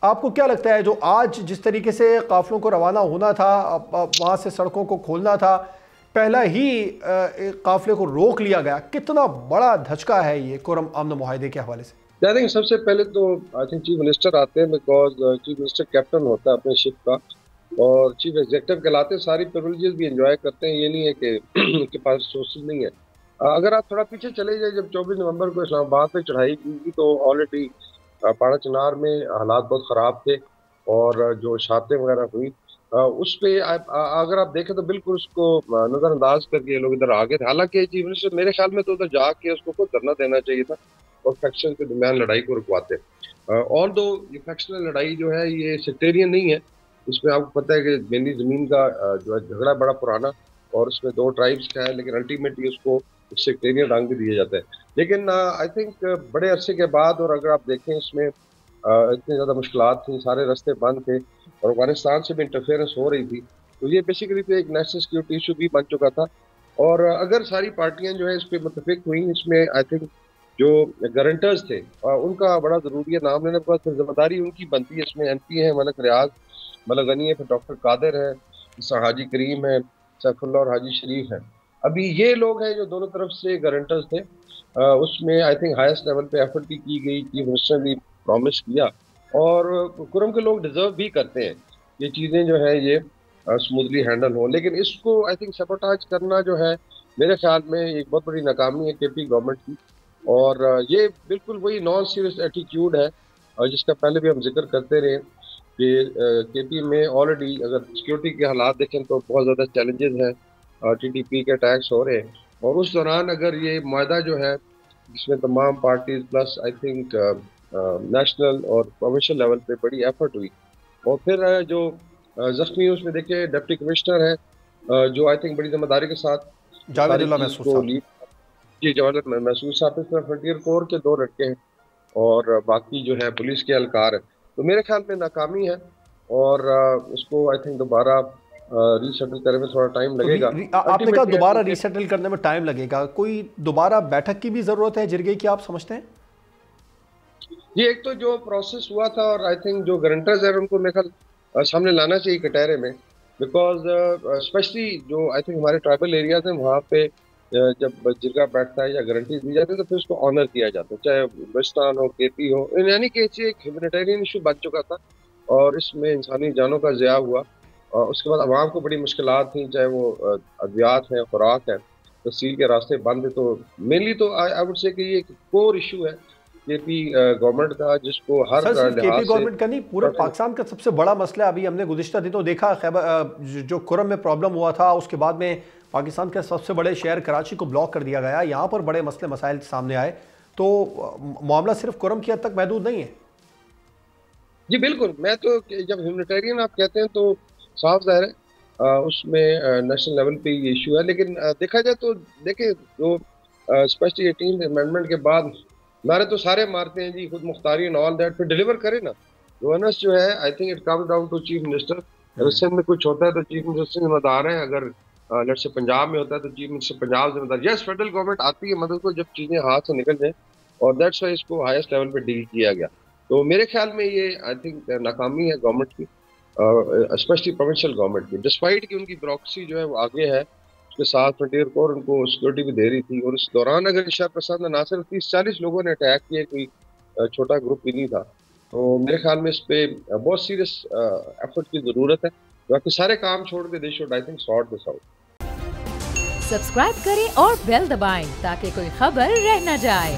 आपको क्या लगता है जो आज जिस तरीके से काफिलों को रवाना होना था, वहाँ से सड़कों को खोलना था, पहला ही काफिले को रोक लिया गया, कितना बड़ा धचका है ये कुरम अमन मुआहदे के हवाले से? आई थिंक सबसे पहले तो आई थिंक चीफ मिनिस्टर आते हैं, बिकॉज चीफ मिनिस्टर कैप्टन होता है अपने शिप का, और चीफ एग्जीक्यूटिव कहलाते हैं, सारी प्रिविलेजेस भी एंजॉय करते हैं। ये नहीं है कि उनके पास रिसोर्सेज नहीं है। अगर आप थोड़ा पीछे चले जाए, जब 24 नवंबर को इस्लामाबाद पे चढ़ाई की थी तो ऑलरेडी पाड़ा चिनार में हालात बहुत ख़राब थे, और जो शातें वगैरह हुई उस पे अगर आप देखें तो बिल्कुल उसको नज़रअंदाज करके ये लोग इधर आ गए थे। हालांकि चीफ मिनिस्टर मेरे ख्याल में तो उधर जाके उसको खुद धरना देना चाहिए था और फैक्शन के दरमियान लड़ाई को रुकवाते। और दो ये फैक्शनल लड़ाई जो है ये सेक्टेरियन नहीं है। इसमें आपको पता है कि मेनली ज़मीन का जो है झगड़ा बड़ा पुराना, और उसमें दो ट्राइब्स का है, लेकिन अल्टीमेटली उसको सेक्टेरियन रंग भी दिया जाता है। लेकिन आई थिंक बड़े अरसे के बाद, और अगर आप देखें इसमें इतनी ज़्यादा मुश्किलात थी, सारे रास्ते बंद थे और अफगानिस्तान से भी इंटरफेरेंस हो रही थी, तो ये बेसिकली तो एक नेशनल सिक्योरिटी इशू भी बन चुका था। और अगर सारी पार्टियां जो है इस पर मुतफिक हुई, इसमें आई थिंक जो गारंटर्स थे उनका बड़ा ज़रूरी है नाम लेने के बाद, फिर जिम्मेदारी उनकी बनती है। इसमें MP है मलक रियाज, मलक गनी है, फिर डॉक्टर कादिर है, हाजी करीम है, सैफुल्लाह और हाजी शरीफ है। अभी ये लोग हैं जो दोनों तरफ से गारंटर्स थे। उसमें आई थिंक हाईएस्ट लेवल पे एफर्ट भी की गई, चीफ मिनिस्टर ने प्रॉमिस किया, और कुरम के लोग डिजर्व भी करते हैं ये चीज़ें जो है ये स्मूथली हैंडल हो। लेकिन इसको आई थिंक सैबोटाज करना जो है मेरे ख्याल में एक बहुत बड़ी नाकामी है KP गवर्नमेंट की। और ये बिल्कुल वही नॉन सीरियस एटीट्यूड है, और जिसका पहले भी हम जिक्र करते रहे कि KP में ऑलरेडी अगर सिक्योरिटी के हालात देखें तो बहुत ज़्यादा चैलेंजेस हैं, TTP के अटैक्स हो रहे हैं, और उस दौरान अगर ये मायदा जो है जिसमें तमाम parties plus I think national और प्रोविंशियल लेवल पे बड़ी एफर्ट हुई, और फिर जो जख्मी उसमें देखिए डिप्टी कमिश्नर है जो आई थिंक बड़ी जिम्मेदारी के साथ सारी जावेदुल्ला चीज़ महसूस को साहब। लीड। जी, जवाहर महसूस साहब, इसमें फ्रंटियर कोर के दो लड़के हैं और बाकी जो है पुलिस के एहलकार है। तो मेरे ख्याल में नाकामी है, और उसको आई थिंक दोबारा रीसेटल करने में थोड़ा टाइम तो लगेगा। आपने कहा अल्टीमेटली दोबारा रीसेटल करने में टाइम लगेगा, कोई दोबारा बैठक की भी जरूरत है जिरगे की, आप समझते हैं? ये एक तो जो प्रोसेस हुआ था, और आई थिंक जो गारंटर्स हैं उनको मेरे ख्याल सामने लाना चाहिए कटहरे में, बिकॉज स्पेशली जो आई थिंक हमारे ट्राइबल एरियाज हैं वहाँ पे जब जिरगा बैठता है या गारंटी दी जाती है तो फिर उसको ऑनर किया जाता है, चाहे बलुचिस्तान हो, KP हो। यानी कि ये एक ह्यूमैनिटेरियन इशू बन चुका था, और इसमें इंसानी जानों का ज़िया हुआ, और उसके बाद आवाम को बड़ी मुश्किलात थी, चाहे वो अद्वियात है, खुराक है, तहसील के रास्ते बंद है। तो मेनली तो आई वुड से कि ये एक कोर इशू है KP गवर्नमेंट का, जिसको हर सर सिर्फ KP लिहाज से। गवर्नमेंट का नहीं, पूरे पाकिस्तान का सबसे बड़ा मसला है। अभी हमने गुज़िश्ता दिनों देखा जो कुरम में प्रॉब्लम हुआ था, उसके बाद में पाकिस्तान के सबसे बड़े शहर कराची को ब्लॉक कर दिया गया, यहाँ पर बड़े मसले मसाइल सामने आए। तो मामला सिर्फ कुरम की हद तक महदूद नहीं है। जी बिल्कुल, मैं तो जब ह्यूमैनिटेरियन आप कहते हैं तो साफ ज़ाहिर है उसमें नेशनल लेवल पे ये इशू है। लेकिन देखा जाए तो देखिए जो स्पेशली 18th अमेंडमेंट के बाद नारे तो सारे मारते हैं जी, खुद मुख्तारी एंड ऑल दैट, फिर डिलीवर करे ना। गवर्नेंस जो है I think it comes down to chief minister. अगर सिंध में कुछ होता है तो चीफ मिनिस्टर जिम्मेदार है, अगर लेट्स से पंजाब में होता है तो चीफ मिनिस्टर पंजाब जिम्मेदार। यस, फेडरल गवर्नमेंट आती है मदद को जब चीज़ें हाथ से निकल जाए, और दैट्स वाई इसको हाईएस्ट लेवल पे डील किया गया। तो मेरे ख्याल में ये आई थिंक नाकामी है गवर्नमेंट की, स्पेशली प्रोविंशियल गवर्नमेंट की, डिस्पाइट कि उनकी ब्यूरोक्रेसी जो है वो आगे है। उसके साथ फ्रंटियर कोर उनको सिक्योरिटी भी दे रही थी, और इस दौरान अगर इरशाद प्रसाद ने ना सिर्फ 30-40 लोगों ने अटैक किया, कोई छोटा ग्रुप ही नहीं था। तो मेरे ख्याल में इस पे बहुत सीरियस एफर्ट की ज़रूरत है। बाकी सारे काम छोड़ के they should I think sort this out. Subscribe करें और बेल दबाएं ताकि कोई खबर रह न जाए।